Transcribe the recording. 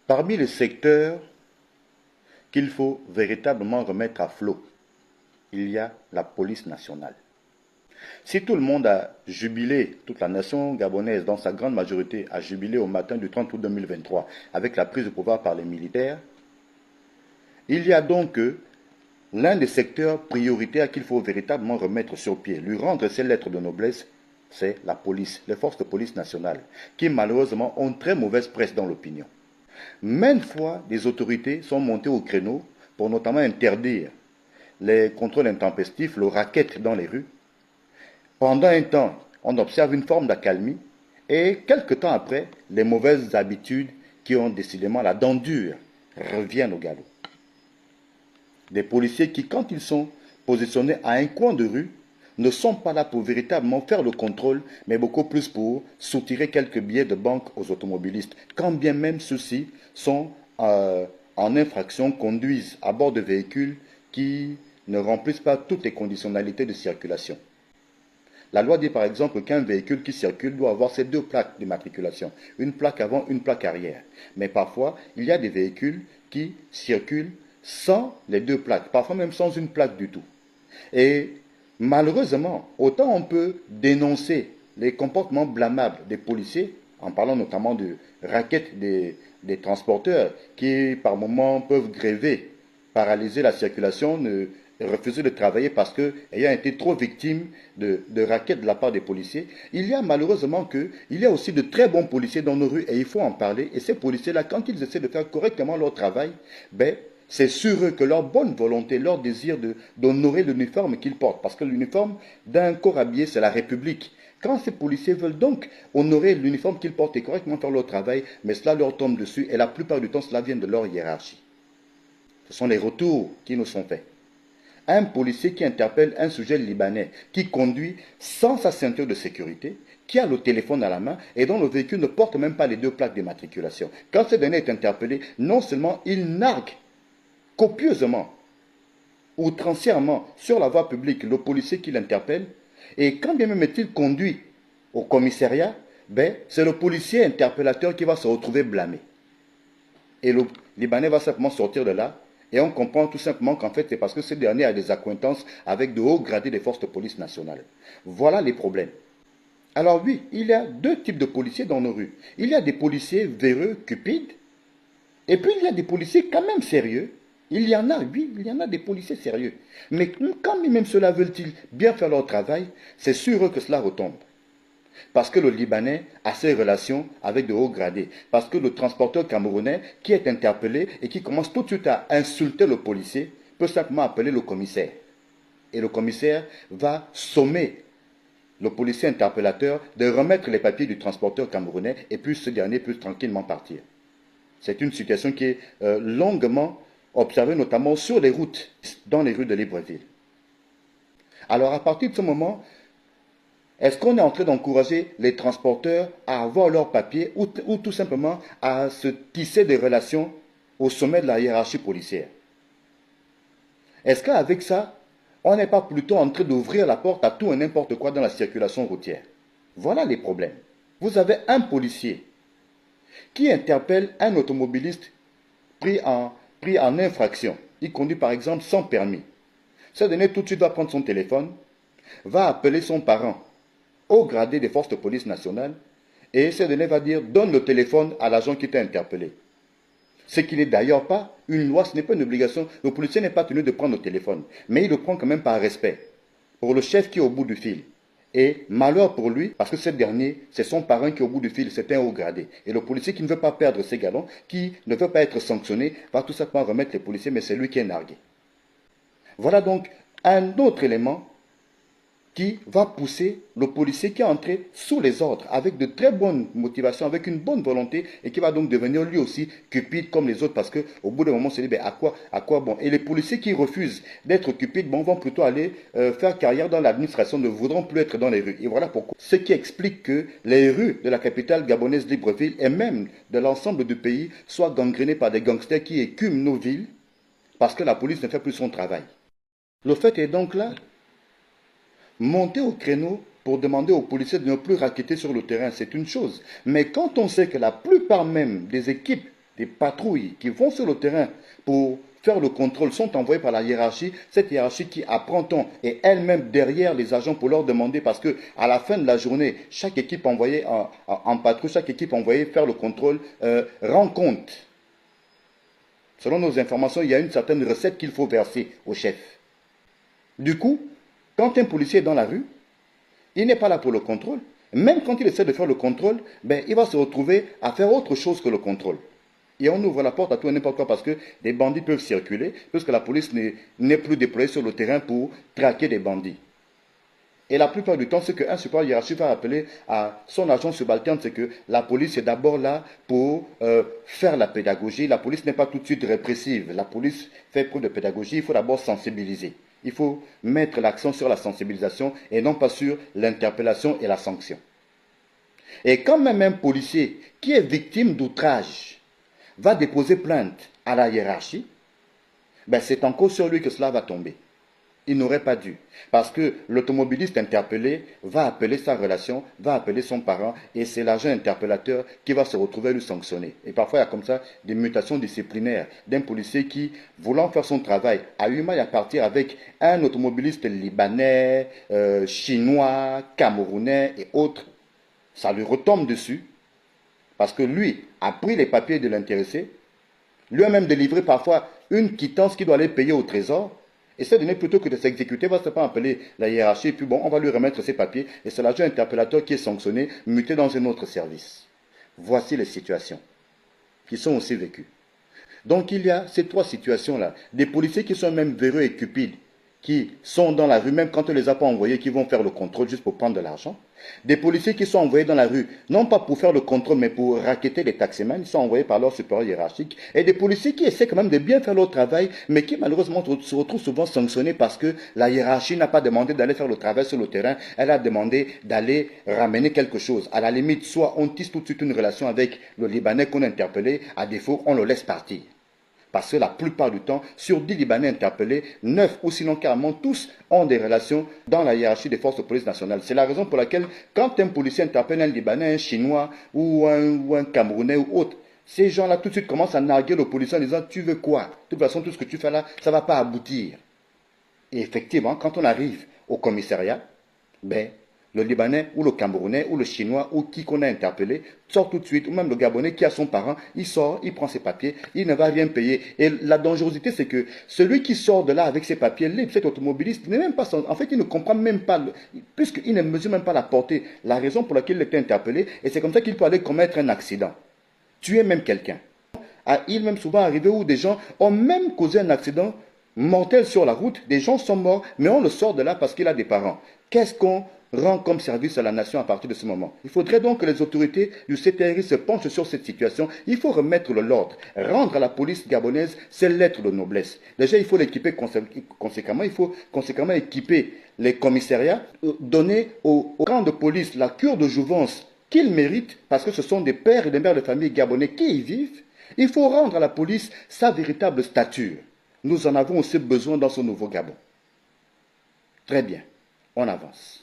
Parmi les secteurs qu'il faut véritablement remettre à flot, il y a la police nationale. Si tout le monde a jubilé, toute la nation gabonaise dans sa grande majorité a jubilé au matin du 30 août 2023 avec la prise de pouvoir par les militaires, il y a donc l'un des secteurs prioritaires qu'il faut véritablement remettre sur pied, lui rendre ses lettres de noblesse, c'est la police, les forces de police nationales, qui malheureusement ont très mauvaise presse dans l'opinion. Maintes fois, des autorités sont montées au créneau pour notamment interdire les contrôles intempestifs, le racket dans les rues. Pendant un temps, on observe une forme d'accalmie et quelque temps après, les mauvaises habitudes qui ont décidément la dent dure reviennent au galop. Des policiers qui, quand ils sont positionnés à un coin de rue, ne sont pas là pour véritablement faire le contrôle, mais beaucoup plus pour soutirer quelques billets de banque aux automobilistes, quand bien même ceux-ci sont en infraction, conduisent à bord de véhicules qui ne remplissent pas toutes les conditionnalités de circulation. La loi dit par exemple qu'un véhicule qui circule doit avoir ses deux plaques d'immatriculation, une plaque avant, une plaque arrière. Mais parfois, il y a des véhicules qui circulent sans les deux plaques, parfois même sans une plaque du tout. Et malheureusement, autant on peut dénoncer les comportements blâmables des policiers, en parlant notamment de racket des transporteurs, qui par moments peuvent gréver, paralyser la circulation, refuser de travailler parce que, ayant été trop victimes de rackets de la part des policiers, il y a malheureusement il y a aussi de très bons policiers dans nos rues et il faut en parler. Et ces policiers-là, quand ils essaient de faire correctement leur travail, c'est sur eux que leur bonne volonté, leur désir d'honorer l'uniforme qu'ils portent, parce que l'uniforme d'un corps habillé, c'est la République. Quand ces policiers veulent donc honorer l'uniforme qu'ils portent et correctement faire leur travail, mais cela leur tombe dessus et la plupart du temps, cela vient de leur hiérarchie. Ce sont les retours qui nous sont faits. Un policier qui interpelle un sujet libanais, qui conduit sans sa ceinture de sécurité, qui a le téléphone à la main et dont le véhicule ne porte même pas les deux plaques d'immatriculation. Quand ce dernier est interpellé, non seulement il nargue copieusement, outrancièrement sur la voie publique le policier qui l'interpelle, et quand bien même est-il conduit au commissariat, c'est le policier interpellateur qui va se retrouver blâmé. Et le Libanais va simplement sortir de là. Et on comprend tout simplement qu'en fait, c'est parce que ce dernier a des accointances avec de hauts gradés des forces de police nationales. Voilà les problèmes. Alors oui, il y a deux types de policiers dans nos rues. Il y a des policiers véreux, cupides, et puis il y a des policiers quand même sérieux. Il y en a, oui, il y en a des policiers sérieux. Mais quand même ceux-là veulent-ils bien faire leur travail, c'est sur eux que cela retombe. Parce que le Libanais a ses relations avec de hauts gradés. Parce que le transporteur camerounais qui est interpellé et qui commence tout de suite à insulter le policier peut simplement appeler le commissaire. Et le commissaire va sommer le policier interpellateur de remettre les papiers du transporteur camerounais et puis ce dernier peut tranquillement partir. C'est une situation qui est longuement observée notamment sur les routes, dans les rues de Libreville. Alors à partir de ce moment, est-ce qu'on est en train d'encourager les transporteurs à avoir leurs papiers ou tout simplement à se tisser des relations au sommet de la hiérarchie policière? Est-ce qu'avec ça, on n'est pas plutôt en train d'ouvrir la porte à tout et n'importe quoi dans la circulation routière? Voilà les problèmes. Vous avez un policier qui interpelle un automobiliste pris en infraction. Il conduit par exemple sans permis. Ce dernier tout de suite va prendre son téléphone, va appeler son parent au gradé des forces de police nationales, et ce dernier va dire donne le téléphone à l'agent qui t'a interpellé. Ce qui n'est d'ailleurs pas une loi, ce n'est pas une obligation. Le policier n'est pas tenu de prendre le téléphone, mais il le prend quand même par respect pour le chef qui est au bout du fil. Et malheur pour lui, parce que ce dernier, c'est son parent qui est au bout du fil, c'est un haut gradé. Et le policier qui ne veut pas perdre ses galons, qui ne veut pas être sanctionné, va tout simplement remettre les policiers, mais c'est lui qui est nargué. Voilà donc un autre élément qui va pousser le policier qui est entré sous les ordres, avec de très bonnes motivations, avec une bonne volonté, et qui va donc devenir lui aussi cupide comme les autres, parce qu'au bout d'un moment, on se dit, à quoi bon? Et les policiers qui refusent d'être cupides, vont plutôt aller faire carrière dans l'administration, ne voudront plus être dans les rues. Et voilà pourquoi. Ce qui explique que les rues de la capitale gabonaise Libreville, et même de l'ensemble du pays, soient gangrénées par des gangsters qui écument nos villes, parce que la police ne fait plus son travail. Le fait est donc là. Monter au créneau pour demander aux policiers de ne plus racketter sur le terrain, c'est une chose. Mais quand on sait que la plupart même des équipes des patrouilles qui vont sur le terrain pour faire le contrôle sont envoyés par la hiérarchie, cette hiérarchie qui apprend ton et elle-même derrière les agents pour leur demander, parce que à la fin de la journée, chaque équipe envoyée en patrouille, chaque équipe envoyée faire le contrôle rend compte. Selon nos informations, il y a une certaine recette qu'il faut verser au chef. Du coup, quand un policier est dans la rue, il n'est pas là pour le contrôle. Même quand il essaie de faire le contrôle, ben, il va se retrouver à faire autre chose que le contrôle. Et on ouvre la porte à tout et n'importe quoi parce que des bandits peuvent circuler, puisque la police n'est plus déployée sur le terrain pour traquer des bandits. Et la plupart du temps, ce qu'un supérieur hiérarchique va appeler à son agent subalterne, c'est que la police est d'abord là pour faire la pédagogie. La police n'est pas tout de suite répressive. La police fait preuve de pédagogie. Il faut d'abord sensibiliser. Il faut mettre l'accent sur la sensibilisation et non pas sur l'interpellation et la sanction. Et quand même un policier qui est victime d'outrage va déposer plainte à la hiérarchie, ben c'est encore sur lui que cela va tomber. Il n'aurait pas dû. Parce que l'automobiliste interpellé va appeler sa relation, va appeler son parent, et c'est l'agent interpellateur qui va se retrouver à lui sanctionner. Et parfois, il y a comme ça des mutations disciplinaires d'un policier qui, voulant faire son travail, a eu mal à partir avec un automobiliste libanais, chinois, camerounais et autres. Ça lui retombe dessus, parce que lui a pris les papiers de l'intéressé, lui a même délivré parfois une quittance qu'il doit aller payer au trésor, et cette donnée, plutôt que de s'exécuter, va se faire appeler la hiérarchie, et puis bon, on va lui remettre ses papiers, et c'est l'agent interpellateur qui est sanctionné, muté dans un autre service. Voici les situations qui sont aussi vécues. Donc il y a ces trois situations-là. Des policiers qui sont même véreux et cupides, qui sont dans la rue, même quand on ne les a pas envoyés, qui vont faire le contrôle juste pour prendre de l'argent. Des policiers qui sont envoyés dans la rue, non pas pour faire le contrôle, mais pour racketter les taximans, ils sont envoyés par leur supérieur hiérarchique. Et des policiers qui essaient quand même de bien faire leur travail, mais qui malheureusement se retrouvent souvent sanctionnés parce que la hiérarchie n'a pas demandé d'aller faire le travail sur le terrain, elle a demandé d'aller ramener quelque chose. À la limite, soit on tisse tout de suite une relation avec le Libanais qu'on a interpellé, à défaut, on le laisse partir. Parce que la plupart du temps, sur 10 Libanais interpellés, 9 ou sinon carrément tous ont des relations dans la hiérarchie des forces de police nationales. C'est la raison pour laquelle, quand un policier interpelle un Libanais, un Chinois ou un Camerounais ou autre, ces gens-là tout de suite commencent à narguer le policier en disant « Tu veux quoi ? De toute façon, tout ce que tu fais là, ça ne va pas aboutir. » Et effectivement, quand on arrive au commissariat, ben, le Libanais ou le Camerounais ou le Chinois ou qui qu'on a interpellé sort tout de suite, ou même le Gabonais qui a son parent, il sort, il prend ses papiers, il ne va rien payer. Et la dangerosité, c'est que celui qui sort de là avec ses papiers libres, cet automobiliste, n'est même pas, en fait, il ne comprend même pas, puisqu'il ne mesure même pas la portée, la raison pour laquelle il était interpellé, et c'est comme ça qu'il peut aller commettre un accident, tuer même quelqu'un. Il est même souvent arrivé où des gens ont même causé un accident mortel sur la route, des gens sont morts, mais on le sort de là parce qu'il a des parents. Qu'est-ce qu'on rend comme service à la nation à partir de ce moment? Il faudrait donc que les autorités du CTRI se penchent sur cette situation. Il faut remettre l'ordre. Rendre à la police gabonaise ses lettres de noblesse. Déjà, il faut l'équiper conséquemment. Il faut conséquemment équiper les commissariats, donner aux camps de police la cure de jouvence qu'ils méritent, parce que ce sont des pères et des mères de famille gabonais qui y vivent. Il faut rendre à la police sa véritable stature. Nous en avons aussi besoin dans ce nouveau Gabon. Très bien, on avance.